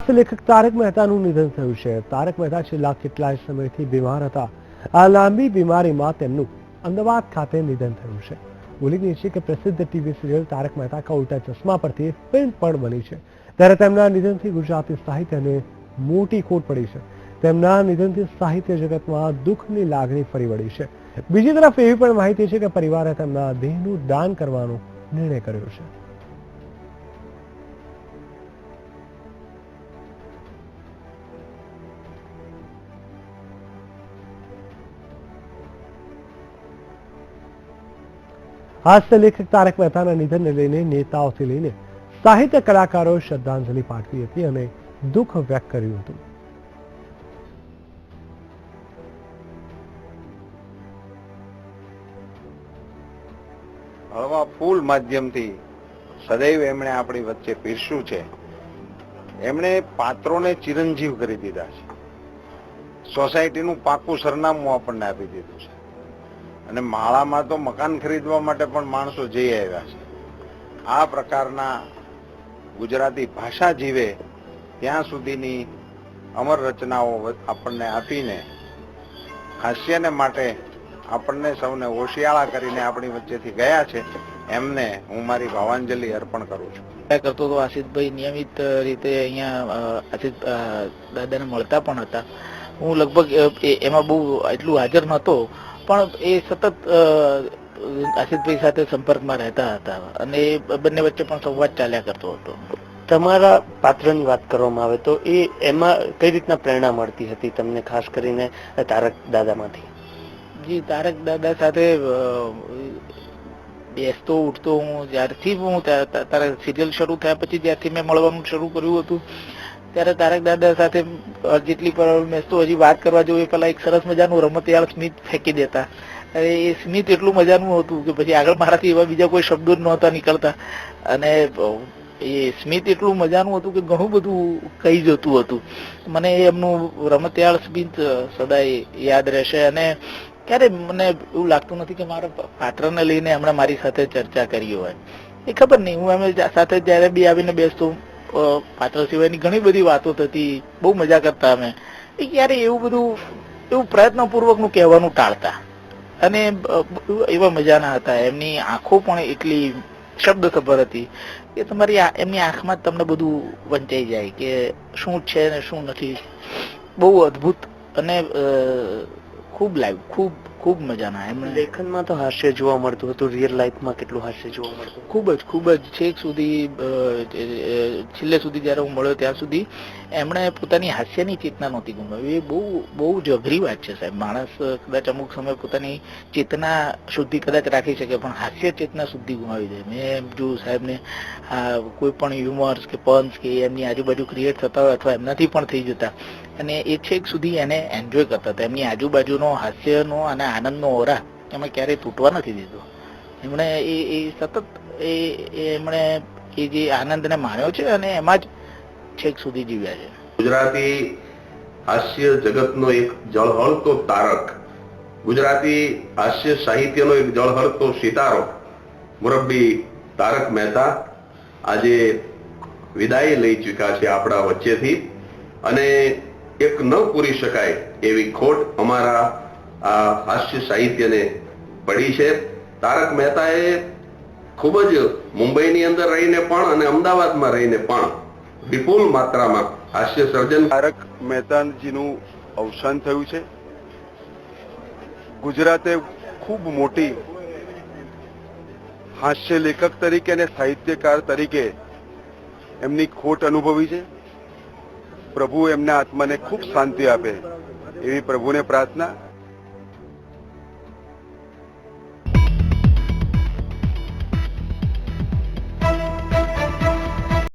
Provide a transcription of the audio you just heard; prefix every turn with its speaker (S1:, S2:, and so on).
S1: હાસ્ય લેખક તારક મહેતાનું નિધન થયું છે. તારક મહેતા છેલ્લા કેટલાય સમયથી બીમાર હતા. આ લાંબી બીમારીમાં તેમનું અમદાવાદ ખાતે નિધન થયું છે. ઉલ્લેખનીય છે કે પ્રસિદ્ધ ટીવી સિરિયલ તારક મહેતા કા ઉલ્ટા ચશ્મા પરથી ફિલ્મ પણ બની છે. ત્યારે તેમના નિધનથી ગુજરાતી સાહિત્યને મોટી ખોટ પડી છે. તેમના નિધનથી સાહિત્ય જગતમાં દુઃખની લાગણી ફરી વળી છે. બીજી તરફ એવી પણ માહિતી છે કે પરિવારે તેમના દેહનું દાન કરવાનો નિર્ણય કર્યો છે. હાસ્ય લેખક તારક મહેતાના નિધનને લઈને નેતાઓથી લઈને સાહિત્ય કલાકારોએ શ્રદ્ધાંજલિ પાઠવી હતી અને દુઃખ વ્યક્ત કર્યું હતું.
S2: હળવા ફૂલ માધ્યમથી સદૈવ એમણે આપણી વચ્ચે પીરસ્યું છે. એમણે પાત્રોને ચિરંજીવ કરી દીધા છે. સોસાયટીનું પાકું સરનામું આપણને આપી દીધું છે અને માળામાં તો મકાન ખરીદવા માટે પણ માણસો જઈ આવ્યા છે. આ પ્રકારના ગુજરાતી ભાષા જીવે ત્યાં સુધીની અમર રચનાઓ આપણને આપીને હાસ્યને માટે આપણને સૌને હોશિયાળા કરીને આપણી વચ્ચેથી ગયા છે. એમને હું મારી ભાવાંજલિ અર્પણ કરું છું.
S3: કરતો તો આશિષભાઈ નિયમિત રીતે અહીંયા આશિષ દાદાને મળતા પણ હતા. હું લગભગ એમાં બહુ એટલું હાજર નહોતો, પણ એ સતત આશિષભાઈ સાથે સંપર્કમાં રહેતા હતા અને બંને વચ્ચે પણ સંવાદ ચાલ્યા કરતો હતો.
S4: તમારા પાત્રની વાત કરવામાં આવે તો એમાં કઈ રીતના પ્રેરણા મળતી હતી તમને, ખાસ કરીને તારક દાદામાંથી?
S3: જી, તારક દાદા સાથે બેસતો ઉઠતો હું જ્યારથી તારા સિરિયલ શરૂ થયા પછી જ્યારથી મેં મળવાનું શરૂ કર્યું હતું ત્યારે તારક દાદા સાથે જેટલી પણ બેસતો, હજી વાત કરવા જવું એ પેલા એક સરસ મજાનું રમતિયાળ સ્મિત ફેંકી દેતા. એ સ્મિત એટલું મજાનું હતું કે પછી આગળ મારાથી એવા બીજા કોઈ શબ્દો જ નહોતા નીકળતા અને એ સ્મિત એટલું મજાનું હતું કે ઘણું બધું કહી જતું હતું. મને એમનું રમતિયાળ સ્મિત સદાય યાદ રહેશે અને ક્યારે મને એવું લાગતું નથી કે મારા પાત્રને લઈને એમણે મારી સાથે ચર્ચા કરી હોય. એ ખબર નહીં, હું એમ સાથે જયારે બી આવીને બેસતો, પાત્ર સિવાયની ઘણી બધી વાતો થતી, બહુ મજા કરતા અમે. એ ક્યારે એવું પ્રયત્નપૂર્વકનું કહેવાનું ટાળતા અને એવા મજાના હતા. એમની આંખો પણ એટલી શબ્દસભર હતી કે તમારી એમની આંખમાં જ તમને બધું વંચાઈ જાય કે શું છે ને શું નથી. બહુ અદભુત અને ખૂબ લાઈવ, ખૂબ મજાના. એમણે
S4: લેખનમાં તો હાસ્ય જોવા મળતું હતું, રિયલ લાઈફમાં કેટલું હાસ્ય જોવા મળતું?
S3: ખૂબ જ છેક સુધી, છેલ્લે સુધી જયારે હું મળ્યો ત્યાં સુધી એમણે પોતાની હાસ્યની ચેતના નહોતી ગુમાવી. એ બહુ જ અઘરી વાત છે સાહેબ. માણસ કદાચ અમુક સમય પોતાની ચેતના શુદ્ધિ કદાચ રાખી શકે પણ હાસ્ય ચેતના શુદ્ધિ ગુમાવી દે. મેં એમ જોયું સાહેબને કોઈ પણ હ્યુમર્સ કે પંચ કે એમની આજુબાજુ ક્રિએટ થતા હોય અથવા એમનાથી પણ થઈ જતા અને એ છેક સુધી એને એન્જોય કરતા હતા. એમની આજુબાજુનો હાસ્યનો અને આનંદનો ઓરા એમાં ક્યારેય તૂટવા નથી દીધો. એમણે એ સતત એમણે એ જે આનંદને માણ્યો છે અને એમાં જ છેક સુધી જીવ્યા છે.
S5: ગુજરાતી હાસ્ય જગતનો એક જળહળતો તારક, ગુજરાતી હાસ્ય સાહિત્યનો એક જળહળતો સિતારો મુરબ્બી તારક મહેતા આજે વિદાય લઈ ચૂક્યા છે આપણા વચ્ચેથી અને એક ન પૂરી શકાય એવી ખોટ અમારા આ હાસ્ય સાહિત્યને પડી છે. તારક મહેતાએ ખૂબ જ મુંબઈની અંદર રહીને પણ અને અમદાવાદમાં રહીને પણ વિપુલ માત્રામાં હાસ્ય સર્જન.
S2: તારક મહેતાજીનું અવસાન થયું છે. ગુજરાતે ખૂબ મોટી હાસ્ય લેખક તરીકે અને સાહિત્યકાર તરીકે એમની ખોટ અનુભવી છે. પ્રભુ એમના આત્માને ખૂબ શાંતિ આપે એવી પ્રભુને પ્રાર્થના.